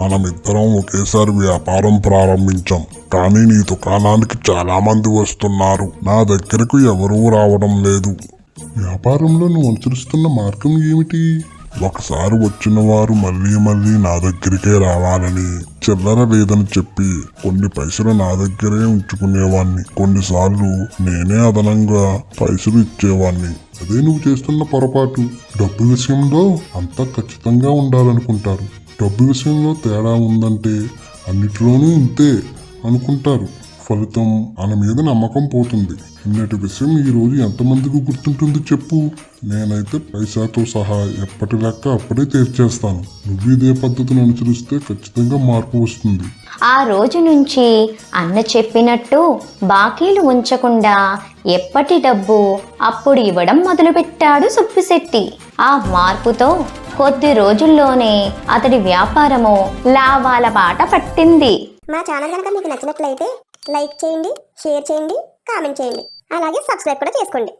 మనమిద్దరం ఒకేసారి వ్యాపారం ప్రారంభించాం. కానీ నీ దుకాణానికి చాలా మంది వస్తున్నారు. నా దగ్గరకు ఎవరూ రావడం లేదు. వ్యాపారంలో నువ్వు అనుసరిస్తున్న మార్గం ఏమిటి? ఒకసారి వచ్చిన వారు మళ్ళీ మళ్ళీ నా దగ్గరికే రావాలని, చిల్లర లేదని చెప్పి కొన్ని పైసలు నా దగ్గరే ఉంచుకునేవాణ్ణి. కొన్నిసార్లు నేనే అదనంగా పైసలు ఇచ్చేవాణ్ణి. అదే నువ్వు చేస్తున్న పొరపాటు. డబ్బు విషయంలో అంతా ఖచ్చితంగా ఉండాలనుకుంటారు. డబ్బు విషయంలో తేడా ఉందంటే అన్నిటిలోనూ ఇంతే అనుకుంటారు. ఫలితం మన మీద నమ్మకం పోతుంది. ఇన్నటి విషయం ఈ రోజు ఎంతమందికి గుర్తుంటుంది చెప్పు? నేనైతే పైసాతో సహా ఎప్పటి లెక్క అప్పుడే తీర్చేస్తాను. నువ్వు ఇదే పద్ధతిని అనుసరిస్తే ఖచ్చితంగా మార్పు వస్తుంది. ఆ రోజు నుంచి అన్న చెప్పినట్టు బాకీలు ఉంచకుండా ఎప్పటి డబ్బు అప్పుడు ఇవ్వడం మొదలుపెట్టాడు సుబ్బిశెట్టి. ఆ మార్పుతో కొద్ది రోజుల్లోనే అతడి వ్యాపారము లాభాల బాట పట్టింది. మా ఛానల్ కనుక మీకు నచ్చినట్లయితే లైక్ చేయండి, షేర్ చేయండి, కామెంట్ చేయండి. అలాగే సబ్స్క్రైబ్ కూడా చేసుకోండి.